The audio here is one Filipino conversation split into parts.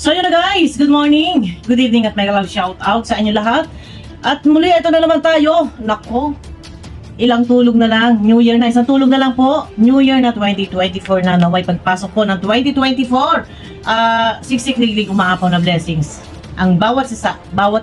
So yun na guys, good morning, good evening at mega love shout out sa inyo lahat. At muli, ito na naman tayo. Nako, ilang tulog na lang, New Year na, isang tulog na lang po. New Year na 2024 na naway pagpasok po ng 2024. Siksik-liglig umaapaw na blessings. Ang bawat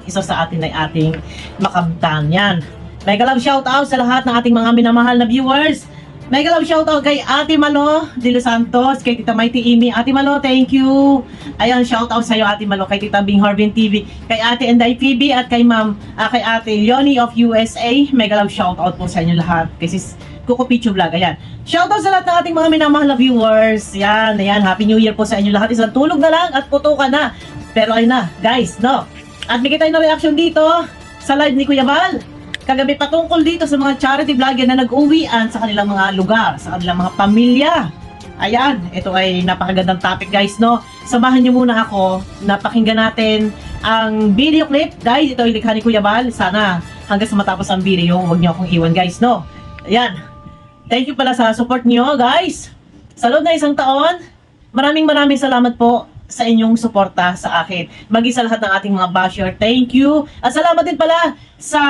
isa sa atin ay ating makamtan yan. Mega love shout out sa lahat ng ating mga minamahal na viewers. Mega love shoutout kay Ate Malo de Los Santos, kay Tita Mighty Amy. Ate Malo, thank you. Ayan, shoutout sa iyo Ate Malo, kay Tita Bing Harbin TV, kay Ate Enday PB at kay kay Ate Leonie of USA. Mega love shoutout po sa inyo lahat. Kay Sis Coco Pichu Vlog. Ayan. Shoutout sa lahat ng ating mga minamahal na viewers. Yan, ayan. Happy New Year po sa inyo lahat. Isang tulog na lang at putukan na. Pero ayun na, guys, no. At bigay tayo ng reaction dito sa live ni Kuya Val. Kagabi patungkol dito sa mga charity vlogger na nag-uwian sa kanilang mga lugar, sa kanilang mga pamilya. Ayan, ito ay napakagandang topic guys, no? Samahan niyo muna ako, napakinggan natin ang video clip. Guys, ito ay likha ni Kuya Val. Sana hanggang sa matapos ang video, huwag niyo akong iwan guys, no? Ayan, thank you pala sa support niyo guys. Sa loob na isang taon, maraming salamat po sa inyong suporta sa akin. Maging sa lahat ng ating mga basher, thank you. At salamat din pala sa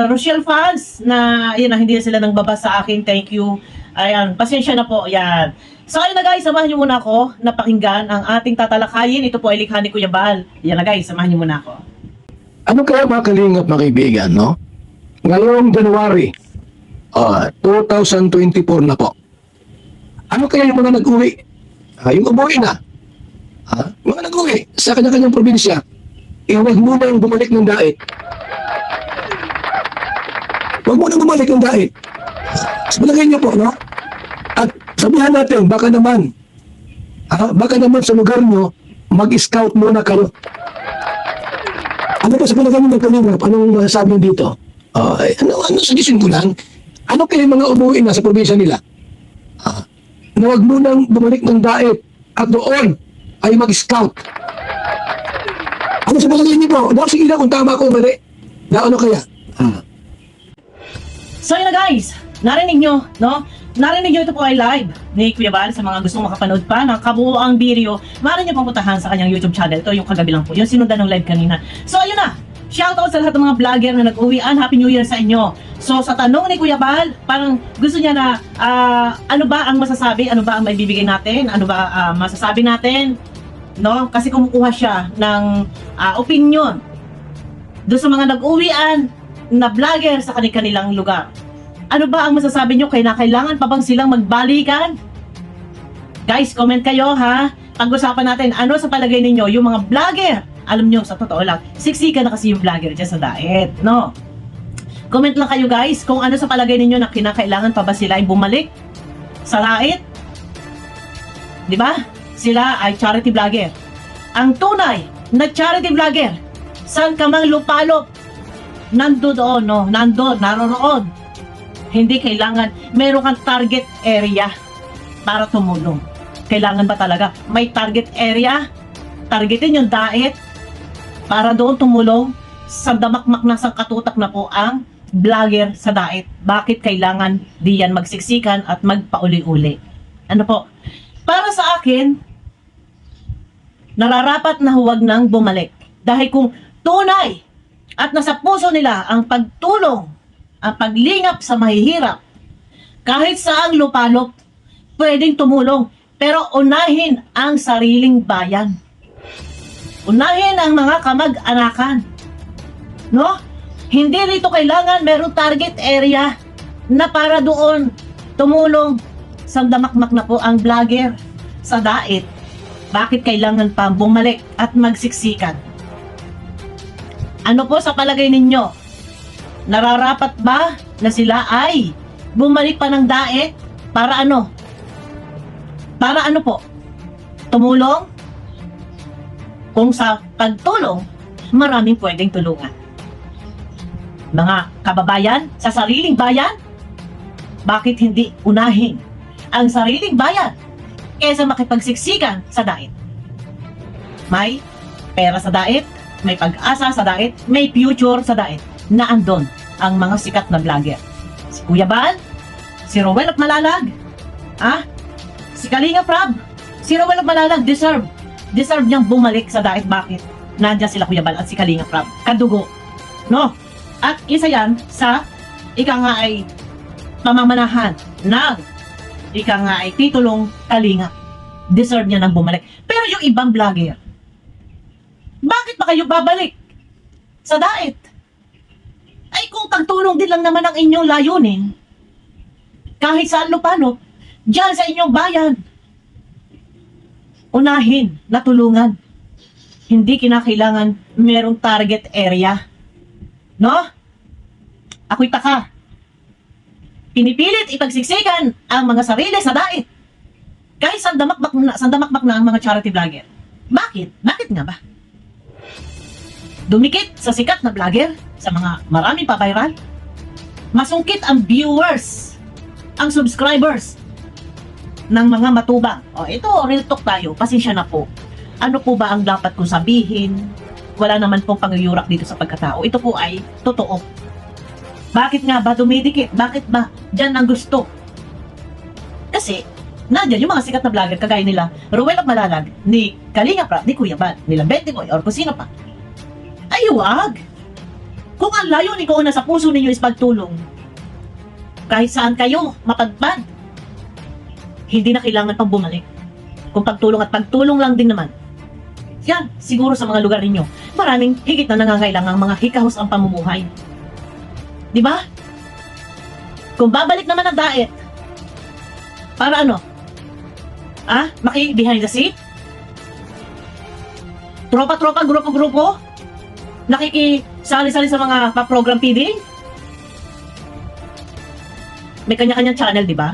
Rochelle fans na yun na hindi sila nang baba sa akin. Thank you. Ayan, pasensya na po. Ayan. So ayun na guys, samahan niyo muna ako na pakinggan ang ating tatalakayin. Ito po ay likha ni Kuya Val. Ayan na guys, samahan niyo muna ako. Ano kaya mga kalingap mga kaibigan, no? Ngayong January 2024 na po. Ano kaya yung mga nag-uwi? Yung umuwi na. Mga nag-uwi sa kanya-kanyang probinsya, huwag mo nang bumalik ng dait. Huwag mo nang bumalik ng dait. Sa palagay niyo po, no? At sabihan natin, baka naman sa lugar niyo, mag-scout muna kayo. Ano po sa palagay niyo ng kalingap? Anong masasabi dito? Ano suggestion ko lang? Ano kaya mga umuwi na sa probinsya nila? Na huwag mo nang bumalik ng dait at doon ay mag-scout. Ano sa palagay niyo po? Sige na kung tama ko o mali. Ano kaya? So yun na guys, narinig nyo, no? Narinig nyo, ito po ay live ni Kuya Val. Sa mga gustong makapanood pa ng kabuoang video, maaari nyo pumuntahan sa kanyang YouTube channel. Ito yung kagabi lang po, yung sinundan ng live kanina. So ayun na, shoutout sa lahat ng mga vlogger na nag-uwian. Happy New Year sa inyo. So sa tanong ni Kuya Val, parang gusto niya na ano ba ang masasabi, ano ba ang maibibigay natin, ano ba masasabi natin, no? Kasi kumukuha siya ng opinion doon sa mga nag-uwian na vlogger sa kanilang lugar. Ano ba ang masasabi nyo? Kailangan pa bang silang magbalikan? Guys, comment kayo ha. Pag-usapan natin, ano sa palagay ninyo yung mga vlogger? Alam nyo, sa totoo lang, siksika na kasi yung vlogger dyan sa diet, no? Comment lang kayo guys kung ano sa palagay ninyo na kinakailangan pa ba sila ay bumalik sa diet? Di ba? Sila ay charity vlogger. Ang tunay na charity vlogger, saan ka mang lupalop, nandoon, no? Naroon. Hindi kailangan, meron kang target area para tumulong. Kailangan ba talaga may target area? Targetin yung diet para doon tumulong sa damakmak na katutak na po ang vlogger sa diet. Bakit kailangan diyan magsiksikan at magpauli-uli? Ano po? Para sa akin, nararapat na huwag nang bumalik. Dahil kung tunay at nasa puso nila ang pagtulong, ang paglingap sa mahihirap, kahit saang lupalop, pwedeng tumulong. Pero unahin ang sariling bayan. Unahin ang mga kamag-anakan. No? Hindi rito kailangan merong target area na para doon tumulong sa damakmak na po ang vlogger sa diet. Bakit kailangan pa bumalik at magsiksikan? Ano po sa palagay ninyo? Nararapat ba na sila ay bumalik pa ng diet para ano? Para ano po? Tumulong? Kung sa pagtulong, maraming pwedeng tulungan. Mga kababayan, sa sariling bayan, bakit hindi unahin ang sariling bayan kaysa makipagsiksikan sa diet? May pera sa diet, may pag-asa sa diet, may future sa diet na andon ang mga sikat na vlogger. Si Kuya Val, si Rowell of Malalag, si Kalinga Prab, si Rowell of Malalag deserve deserve niyang bumalik sa daet. Bakit? Nandiyan sila Kuya Bal at si Kalinga Prab. Kadugo. No? At isa yan sa ika nga ay pamamanahan ng ika nga ay titulong Kalinga. Deserve niya nang bumalik. Pero yung ibang vlogger, bakit ba kayo babalik sa daet? Ay kung pagtulong din lang naman ang inyong layunin, kahit saan lupano, dyan sa inyong bayan, unahin na tulungan. Hindi kinakailangan merong target area. No? Ako'y taka. Pinipilit ipagsiksikan ang mga sarili sa daet. Kahit sandamakmak na ang mga charity vlogger. Bakit? Bakit nga ba? Dumikit sa sikat na vlogger, sa mga maraming pa-viral. Masungkit ang viewers, ang subscribers ng mga matubang. O ito, real talk tayo. Pasensya na po. Ano po ba ang dapat kong sabihin? Wala naman pong pangyuyurak dito sa pagkatao. Ito po ay totoo. Bakit nga ba dumidikit? Bakit ba dyan ang gusto? Kasi, nandiyan yung mga sikat na vlogger kagaya nila Ruel of Malalag, ni Kalinga Prab, ni Kuya Bal, nila Betty Boy, or kung sino pa. Ay, wag! Kung ang layunin ko na sa puso ninyo is pagtulong, kahit saan kayo mapadpad, hindi na kailangan pang bumalik. Kung pagtulong at pagtulong lang din naman, yan, siguro sa mga lugar ninyo, maraming higit na nangangailangang mga hikahos ang pamumuhay. Di ba? Kung babalik naman ang daet, para ano? Behind the seat? Tropa-tropa, grupo-grupo? Nakikisali-sali sa mga pa-program feeding? May kanya-kanyang channel, di ba?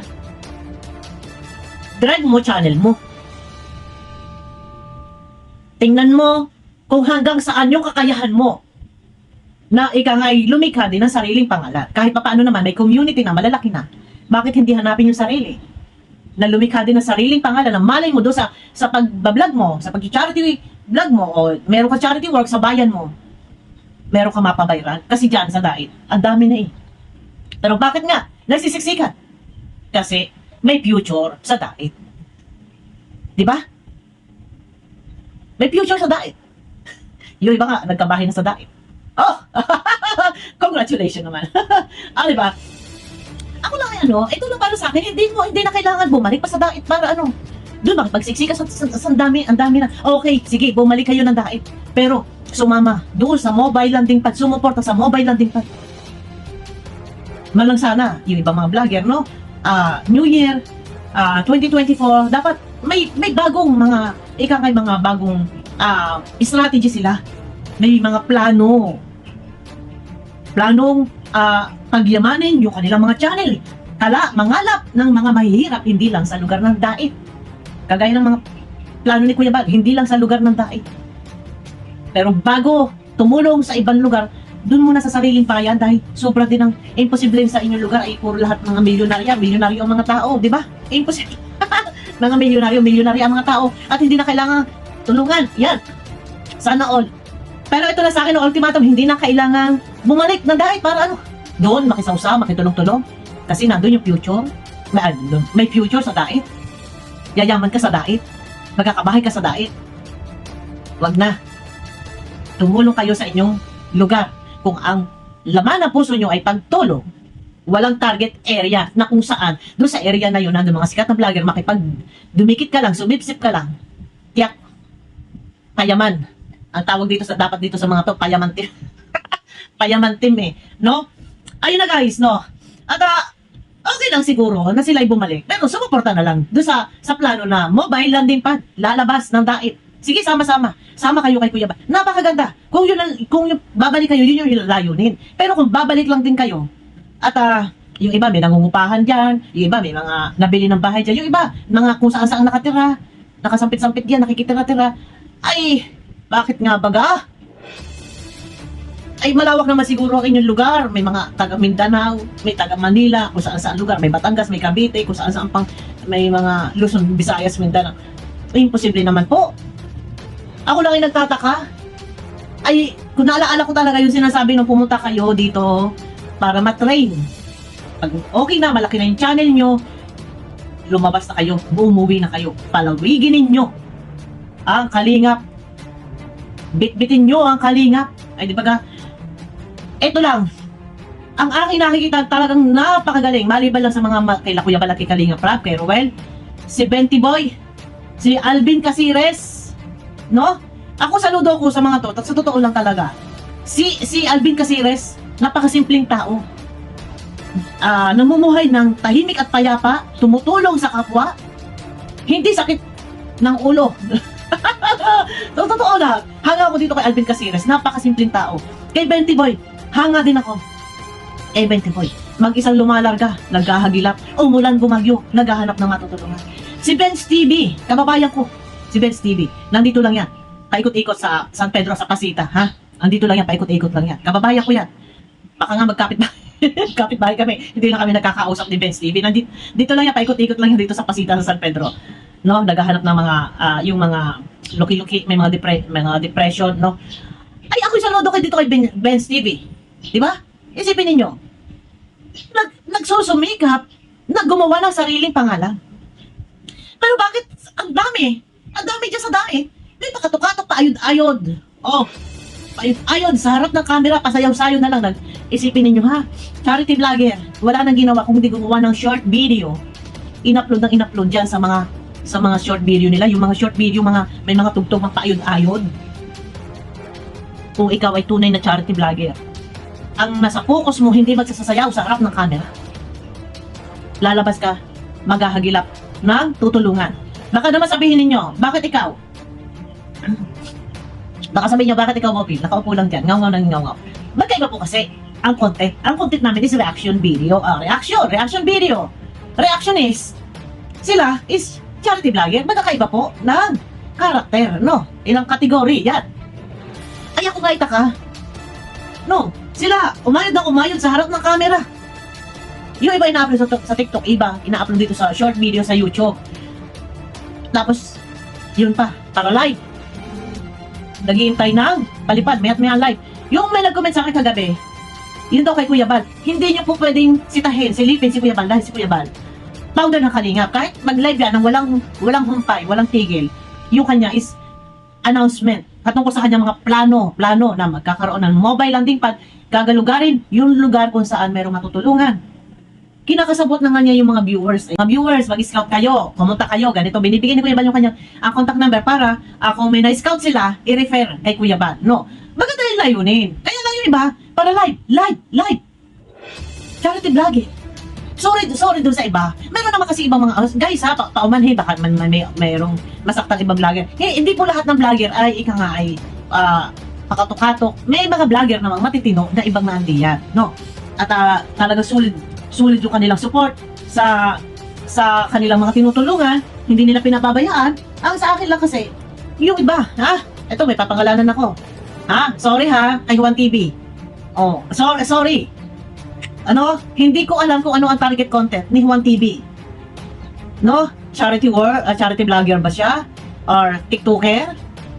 Drive mo channel mo. Tingnan mo kung hanggang saan yung kakayahan mo na ika nga'y lumikha din ng sariling pangalan. Kahit pa paano naman, may community na malalaki na. Bakit hindi hanapin yung sarili? Na lumikha din ng sariling pangalan, na malay mo doon sa pag-vlog mo, sa pag-charity vlog mo, o meron ka charity work sa bayan mo, meron ka mapabayran. Kasi dyan sa daet, ang dami na eh. Pero bakit nga? Nagsisiksikan. Kasi may future sa daet. Di ba? May future sa daet. Yung iba nga, nagkabahay na sa daet. Oh! Congratulations naman. Di ba? Ako lang ay ito lang para sa akin, hindi na kailangan bumalik pa sa daet para doon makipagsiksika ang dami na. Okay, sige, bumalik kayo ng daet. Pero, sumama doon sa mobile landing pad, sumuporta sa mobile landing pad. Malang sana, yung ibang mga vlogger, no? New Year, 2024, dapat may bagong mga, mga bagong strategy sila. May mga planong pagyamanin yung kanilang mga channel. Mangalap ng mga mahihirap, hindi lang sa lugar ng daet. Kagaya ng mga plano ni Kuya Bal, hindi lang sa lugar ng daet. Pero bago tumulong sa ibang lugar, dun muna sa sariling bayan dahil sobra din ang imposible sa inyong lugar ay puro lahat mga milyonaryo ang mga tao, di ba? Imposible. Mga milyonaryo ang mga tao at hindi na kailangan tulungan. Yan. Sana all. Pero ito na sa akin, ultimatum, hindi na kailangan bumalik ng daet para doon makisawsa, makitulong-tulong. Kasi nandun yung future. May future sa daet. Yayaman ka sa daet. Magkakabahay ka sa daet. Wag na. Tumulong kayo sa inyong lugar. Kung ang laman ng puso nyo ay pagtulong, walang target area na kung saan, doon sa area na yun, nandun mga sikat na vlogger, dumikit ka lang, sumipsip ka lang, tiyak, payaman. Ang tawag dapat dito sa mga to, payaman team. Payaman team no? Ayun na guys, no? At okay lang siguro na sila ay bumalik. Pero sumuporta na lang doon sa plano na mobile landing pad, lalabas ng daet. Sige, sama-sama. Sama kayo kay Kuya Bal. Napakaganda. Kung yung babalik kayo, yun yung layunin. Pero kung babalik lang din kayo, at yung iba may nangungupahan dyan, yung iba may mga nabili ng bahay dyan, yung iba, mga kung saan-saan nakatira, nakasampit-sampit dyan, nakikitira-tira, ay, bakit nga baga? Ay, malawak naman siguro ang inyong lugar. May mga taga Mindanao, may taga Manila, kung saan-saan lugar, may Batangas, may Cavite, kung saan-saan pang, may mga Luzon, Visayas, Mindanao. Ay, imposible naman po. Ako lang ay nagtataka. Ay, kung naalaala ko talaga yung sinasabi nung pumunta kayo dito para matrain. Pag okay na, malaki na yung channel nyo, lumabas na kayo, umuwi na kayo, palawigin ninyo ang Kalingap. Bitbitin nyo ang Kalingap. Ay, di ba ka? Ito lang. Ang aking nakikita talagang napakagaling. Maliban lang sa mga kay Kuya Bal at kay Kalingap Rap, kay Ruel, si Benty Boy, si Alvin Casires, no? Ako saludo ko sa mga to, sa totoo lang talaga. Si Alvin Casires, napakasimpleng tao. Namumuhay ng tahimik at payapa, tumutulong sa kapwa, hindi sakit ng ulo. So, totoo lang, hanga ako dito kay Alvin Casires, napakasimpleng tao. Kay Benty Boy, hanga din ako. Kay Benty Boy, mag-isang lumalarga, naghahagilap, umulan bumagyo, naghahanap ng matutulungan. Si Benz TV, kababayan ko, si Benz TV, nandito lang yan, paikot-ikot sa San Pedro sa Pasita, ha? Andito lang yan, paikot-ikot lang yan. Kababayan ko yan. Baka nga magkapit-bahay. Kapit-bahay kami. Hindi lang kami nagkakausap ni Benz TV. Dito lang yan, paikot-ikot lang yan dito sa Pasita sa San Pedro. No, naghahanap ng mga yung mga luki-luki, may mga depression, no. Ay, ako saludo kay dito kay Benz TV. 'Di ba? Isipin ninyo. Nagsusumikap na gumawa ng sariling pangalan. Pero bakit ang dami? Ang dami diyan sa dae. May pakatok-katok pa ayod-ayod. Oh, ayod sa harap ng camera, pasayaw-sayaw na lang. Isipin ninyo ha, charity vlogger, wala nang ginawa kung hindi gumawa ng short video. In-upload dyan sa mga short video nila. Yung mga short video, may mga tugtog, mga paayod-ayod. Kung ikaw ay tunay na charity vlogger, ang nasa focus mo, hindi magsasayaw sa harap ng camera. Lalabas ka, maghahagilap ng tutulungan. Baka naman sabihin ninyo, bakit ikaw? Baka sabihin nyo, bakit ikaw, Mopil? Nakaupo lang dyan, ngaw-ngaw ng ngaw-ngaw. Magkaiba po kasi ang content. Ang content namin is reaction video. Reaction video. Reaction is, sila is charity vlogger. Magkakaiba po ng karakter, no? Ilang kategory, yan. Ay, ako nga itaka. No, sila, umayod sa harap ng camera. Yung iba ina-upload sa TikTok, iba ina-upload dito sa short video sa YouTube. Tapos, yun pa, para live. Naghihintay ng palipad, maya't maya live. Yung may nag-comment sa akin kagabi, yun daw kay Kuya Bal, hindi nyo po pwedeng sitahin, silipin si Kuya Bal dahil si Kuya Bal founder ng Kalingap. Kahit mag-live yan ng walang humpay, walang tigil, yung kanya is announcement patungkol sa kanyang mga plano na magkakaroon ng mobile landing pad, gagalugarin yung lugar kung saan mayroong matutulungan. Kinakasabot na nga niya yung mga viewers. Mga viewers, mag-scout kayo, kumunta kayo, ganito. Binibigyan ni Kuya Bal yung kanyang contact number para kung may na-scout sila, i-refer kay Kuya Bal. No, maganda yung layunin. Kaya lang yung iba, para live. Charity vlogging. Sorry dun sa iba. Meron naman kasi ibang mga, guys ha, paumanhin, baka mayroong masaktang ibang vlogger. Hindi po lahat ng vlogger ay pakatok-katok. May mga vlogger namang matitino na ibang naandiyan, no? At talagang sulit yung kanilang support sa kanilang mga tinutulungan, hindi nila pinapabayaan. Ang sa akin lang kasi, yung iba, ha? Ito, may papangalanan ako. Ha? Sorry ha, kay Juan TV. Oh, sorry. Hindi ko alam kung ano ang target content ni Juan TV. No? Charity vlogger ba siya? Or TikToker?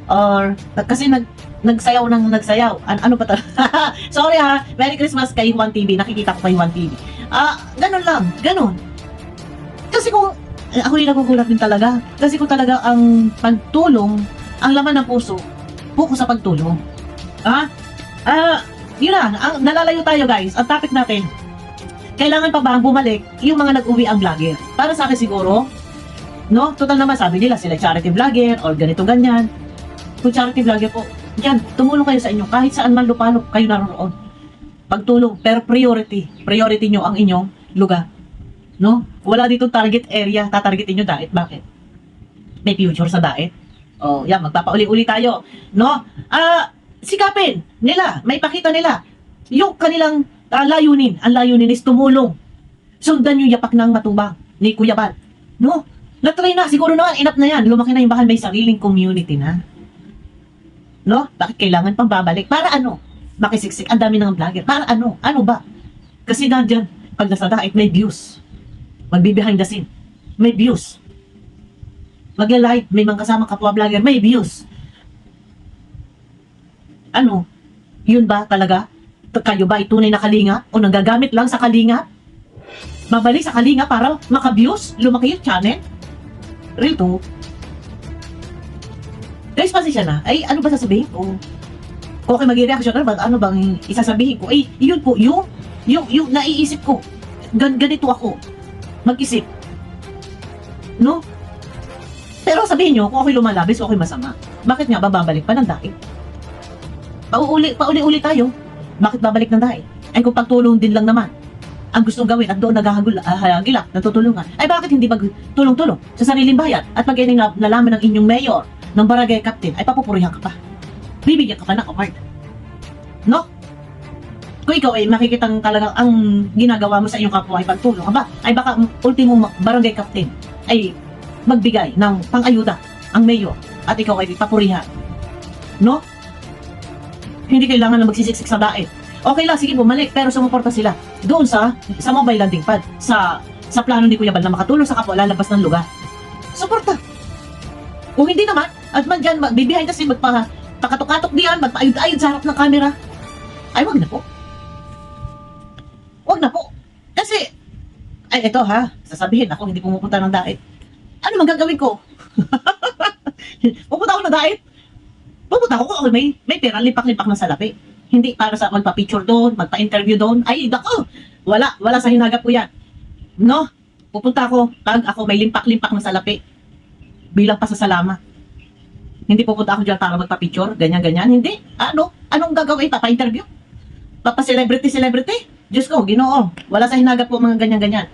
Or, kasi nagsayaw. Ano ba talaga? Sorry ha, Merry Christmas kay Juan TV. Nakikita ko kay Juan TV. Ganun lang. Kasi kung, ako yung nagugulat din talaga. Kasi kung talaga ang pagtulong, ang laman ng puso sa pagtulong. Yun na, nalalayo tayo guys. Ang topic natin, kailangan pa ba bumalik yung mga nag-uwi ang vlogger? Para sa akin siguro, no? Total naman sabi nila sila charity vlogger or ganito ganyan. Kung charity vlogger po, yan, tumulong kayo sa inyo. Kahit saan man lupalop kayo naroon. Pagtulong, pero priority nyo ang inyong lugar. No? Wala dito target area, tatargetin nyo daet. Bakit? May future sa daet. Oh, yan, magpapauli-uli tayo. No? Sikapin nila, may pakita nila yung kanilang layunin. Ang layunin is tumulong. Sundan yung yapak ng matubang ni Kuya Bal. No? Na-try na, siguro naman, enough na yan. Lumaki na yung bahan, may sariling community na. No? Bakit kailangan pang babalik? Para ano? Makisiksik, ang dami ng vlogger. Para ano? Ano ba? Kasi nandyan, pag nasa daet, may views. Magbe-behind the scene. May views. Mag-live, may mga kasama kapwa vlogger, may views. Ano? Yun ba talaga? Kayo ba tunay na kalinga? O nagagamit lang sa kalinga? Babalik sa kalinga para maka-views? Lumaki yung channel? Real to? Guys, pasensya na. Ay, ano ba sasabihin ko? Kung ako mag-reaction, ano bang isasabihin ko? Ay, yun po, yung naiisip ko. Ganito ako. Mag-isip. No? Pero sabihin nyo, kung ako'y lumalabis o ako'y masama, bakit nga ba babalik pa ng daig? Pauli-uli tayo. Bakit babalik ng daig? Ay kung pagtulong din lang naman ang gustong gawin at doon naghahagilap, natutulungan, ay bakit hindi magtulong-tulong sa sariling bayan at pag nalaman ng inyong mayor, ng barangay captain, ay papupurihan ka pa. Bibigyan ka pa ng award. No? Kung ikaw ay makikitang talagang ang ginagawa mo sa iyong kapwa ay pagtulong, ay baka ultimo barangay captain ay magbigay ng pang-ayuda ang mayor at ikaw ay papurihan. No? Hindi kailangan na magsisiksik sa daet. Okay lang, sige bumalik, pero sumuporta sila doon sa mobile landing pad, sa plano ni Kuya Bal na makatulong sa kapwa lalabas ng lugar. Suporta. Kung hindi naman, at man dyan, behind the scene, magpakatok-katok diyan, magpaayod-ayod sa harap ng camera, ay wag na po. Wag na po. Kasi, ay ito ha, sasabihin ako, hindi pumupunta ng daet. Ano man gagawin ko? Pupunta ako ng daet? Pupunta ako, may pera, lipak-lipak na salapi. Hindi para sa magpa-picture doon, magpa-interview doon. Ay, dako! Wala sa hinagap ko yan. No? Pupunta ako, pag ako may limpak-limpak na salapi. Bilang pasasalamat. Hindi pupunta ako dyan para magpa-picture, ganyan-ganyan. Hindi. Anong gagawin? Papa-interview? Papa-celebrity? Diyos ko, Ginoo. Wala sa hinagap ko mga ganyan-ganyan.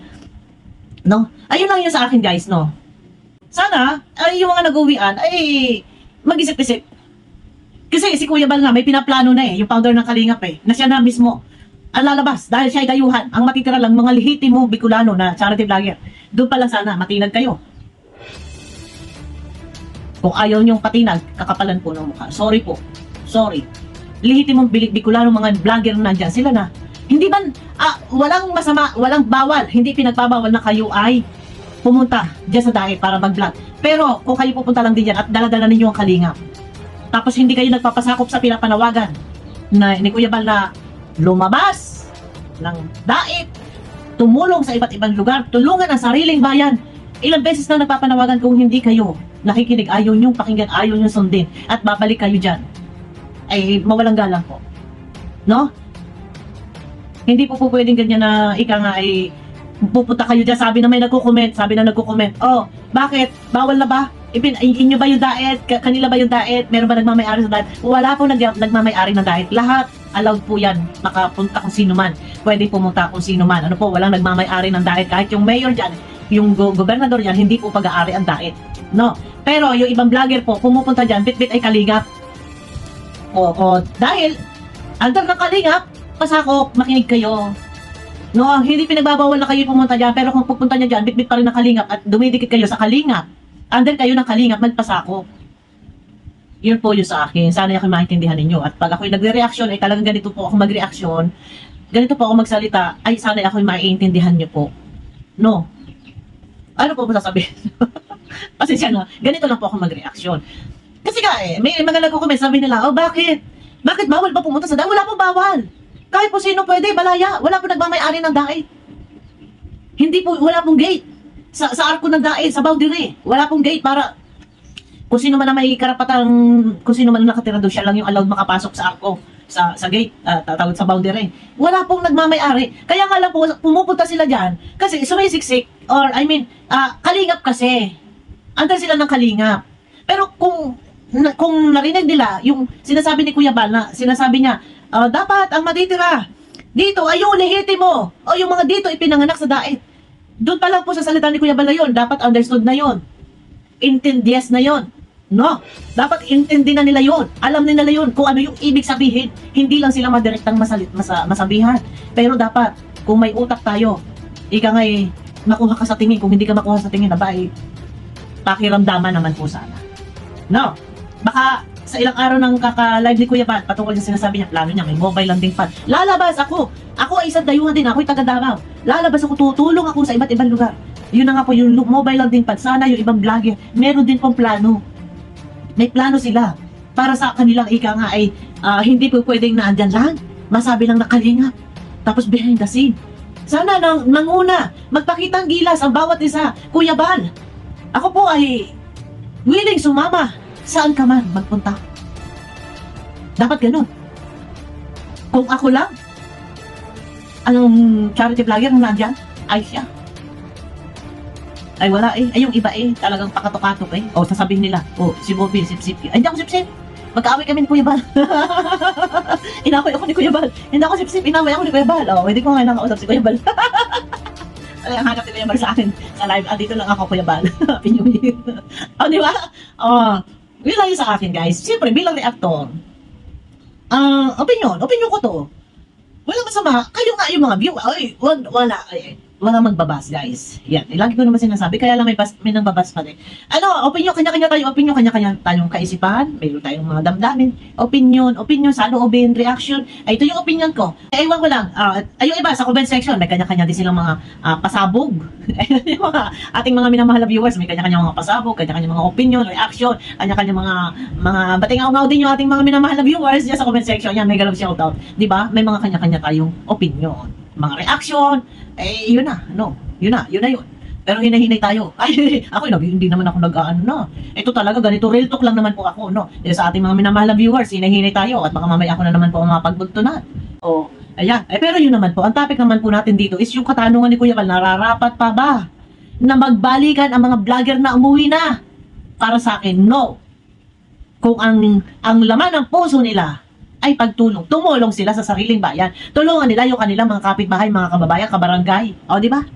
No? Ayun lang yun sa akin, guys, no? Sana, ay yung mga nag-uwian, ay mag-isip-isip. Kasi si Kuya Bal nga, may pinaplano na yung founder ng Kalingap na siya na mismo ang lalabas dahil siya ay dayuhan. Ang matitira lang, mga lihitimo Bicolano na charity vlogger. Doon pala sana, matinag kayo. Kung ayaw niyong patinag, kakapalan po ng mukha. Sorry po. Sorry. Lihitimong Bicolano mga vlogger na nandyan, sila na. Hindi man, walang masama, walang bawal, hindi pinagbabawal na kayo ay pumunta dyan sa daet para mag-vlog. Pero kung kayo pupunta lang din dyan at dala-dala ninyo ang Kalingap, tapos hindi kayo nagpapasakop sa pinapanawagan na ni Kuya Bal na lumabas ng daet, tumulong sa iba't ibang lugar, tulungan ang sariling bayan. Ilang beses na nagpapanawagan kung hindi kayo nakikinig, ayaw niyong pakinggan, ayaw niyong sundin, at babalik kayo dyan, ay mawalang galang po. No? Hindi po pwedeng ganyan na ika nga ay pupunta kayo dyan, sabi na nagko-comment, oh, bakit? Bawal na ba? Inyo ba yung daet? Kanila ba yung daet? Meron ba nagmamayari sa daet? Wala po nagmamayari ng daet. Lahat, allowed po yan. Makapunta kung sino man. Pwede pumunta kung sino man. Ano po, walang nagmamayari ng daet. Kahit yung mayor dyan, yung gobernador dyan, hindi po pag-aari ang daet. No? Pero yung ibang vlogger po, pumupunta dyan, bit-bit ay Kalingap. Dahil, under ng Kalingap, pasakop, makinig kayo. No, hindi pinagbabawal na kayo pumunta dyan, pero kung pupunta nyo dyan, bit-bit pa rin ng Kalingap at dumidikit kayo sa Kalingap, under kayo ng Kalingap, magpasakop. Yun po yung sa akin. Sana yung maintindihan ninyo. At pag ako'y nagre-reaction, ay talagang ganito po ako mag-reaction, ganito po ako magsalita, ay sana ako'y maiintindihan nyo po. No. Ano po sasabihin? Pasensya na. Ganito lang po ako mag-reaction. Kasi may mga nagko-comment, sabi nila, oh bakit? Bakit bawal ba pumunta sa daet? Wala pong bawal. Kahit po sino pwede, balaya. Wala po nagmamayari ng daet. Hindi po, wala pong gate. Sa arko ng daet, sa boundary. Wala pong gate para kung sino man na may karapatang, kung sino man na nakatira doon, siya lang yung allowed makapasok sa arko, sa gate, tatawag sa boundary. Wala pong nagmamayari. Kaya nga lang po, pumupunta sila dyan, kasi sumisiksik, or Kalingap kasi. Andan sila ng Kalingap. Pero kung narinig nila, yung sinasabi ni Kuya Bal na, sinasabi niya, dapat ang matitira dito ay yung lehitimo o yung mga dito ipinanganak sa daet. Doon pa lang po sa salita ni Kuya Bal na yun, dapat understood na yun. Intindies na yun. No? Dapat intindi na nila yun. Alam nila yun kung ano yung ibig sabihin. Hindi lang sila madirektang masabihan. Pero dapat, kung may utak tayo, ika nga'y makuha ka sa tingin. Kung hindi ka makuha sa tingin, pakiramdaman naman po sana. No? Baka sa ilang araw ng kaka-live ni Kuya Bal, patungkol sa sinasabi niya, plano niya, may mobile landing pad. Lalabas ako! Ako ay isang dayuhan din, ako'y taga Davao. Lalabas ako, tutulong ako sa iba't ibang lugar. Yun na nga po, yung mobile landing pad. Sana yung ibang vlogger, meron din pong plano. May plano sila. Para sa kanilang ika nga ay hindi po pwedeng naandyan lang. Masabi lang na Kalingap. Tapos behind the scene. Sana nanguna, magpakita ang gilas ang bawat isa. Kuya Bal, ako po ay willing sumama saan ka man magpunta. Dapat ganun. Kung ako lang, anong charity vlogger na nandyan? Ay siya. Ay wala eh. Ay yung iba eh, talagang pakatok-katok eh. O sasabihin nila, si Bobby, sip-sip. Ay hindi ako sip-sip. Magkaaway kami ni Kuya Bal. Inaway ako ni Kuya Bal. Hindi ako sip-sip, inaway ako ni Kuya Bal. Hindi ko nga nakausap si Kuya Bal. Ay, ang hanap ni Kuya Bal sa akin sa live. Dito lang ako, Kuya Bal. Happy New Year. Di ba? Yun lang yun sa akin, guys. Siyempre, bilang reactor, opinion ko to. Walang masama. Kayo nga yung mga view. Ay, wala magbabas, guys. Yan. Lagi ko naman sinasabi. Kaya lang may nangbabas pa rin. Opinion, kanya-kanya tayong kaisipan. Mayroon tayong mga damdamin. Opinion, saloobin, reaction. Ito yung opinion ko. Ewan ko lang. Yung iba, sa comment section, may kanya-kanya din silang mga pasabog. Yung mga ating mga minamahal na viewers, may kanya-kanya mga pasabog, kanya-kanya mga opinion, reaction, kanya-kanya mga batingaw-ngaw din yung ating mga minamahal na viewers dyan sa comment section. Yan, may galap shoutout. Diba? May mga kanya-kanya tayong opinion. Mga reaction, yun na. Yun na yun. Pero hinahinay tayo. Ay, ako hindi naman ako nag-aano na. Ito talaga, ganito, real talk lang naman po ako, no? Sa ating mga minamahal na viewers, hinahinay tayo at baka mamaya ako na naman po ang mapagbugtunan. Ayan. Pero yun naman po, ang topic naman po natin dito is yung katanungan ni Kuya Bal, nararapat pa ba na magbalikan ang mga vlogger na umuwi na? Para sa akin, no. Kung ang laman ng puso nila ay tumulong sila sa sariling bayan. Tulungan nila yung kanilang mga kapitbahay, mga kababayan, kabarangay. Di ba?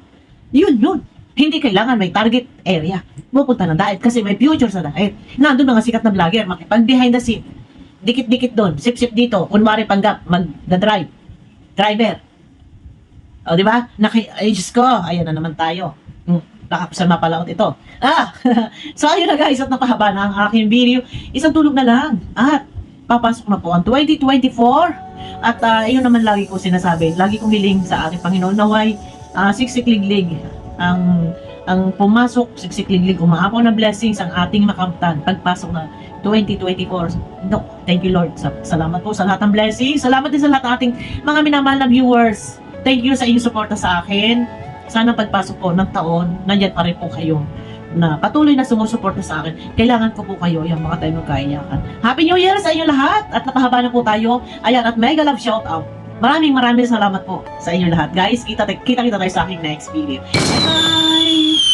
Yun. Hindi kailangan may target area. Pupunta ng daet kasi may future sa daet. Nandun mga sikat na vlogger, makipag behind the scene. Dikit-dikit doon, sip-sip dito, kunwari panggap, driver. Di ba? Ay, Diyos ko, ayan na naman tayo. Nakakusal mapalaot ito. So ayun na guys, at napahaba na ang aking video. Isang tulog na lang. At papasok na po ang 2024 at yun naman lagi ko sinasabi, lagi kong hiling sa ating Panginoon naway siksikliglig ang pumasok, siksikliglig umaapaw na blessings ang ating makamtan pagpasok na 2024. Thank you Lord, salamat po sa lahat ng blessings, salamat din sa lahat ng ating mga minamahal na viewers. Thank you sa inyong suporta sa akin. Sana pagpasok po ng taon, nandyan pa rin po kayo na patuloy na sumusuporta sa akin. Kailangan ko po kayo yung mga tayo magkaiyakan. Happy New Year sa inyo lahat at napahaba na po tayo. Ayan, at mega love shout out. Maraming salamat po sa inyo lahat. Guys, kita tayo sa aking next video. Bye!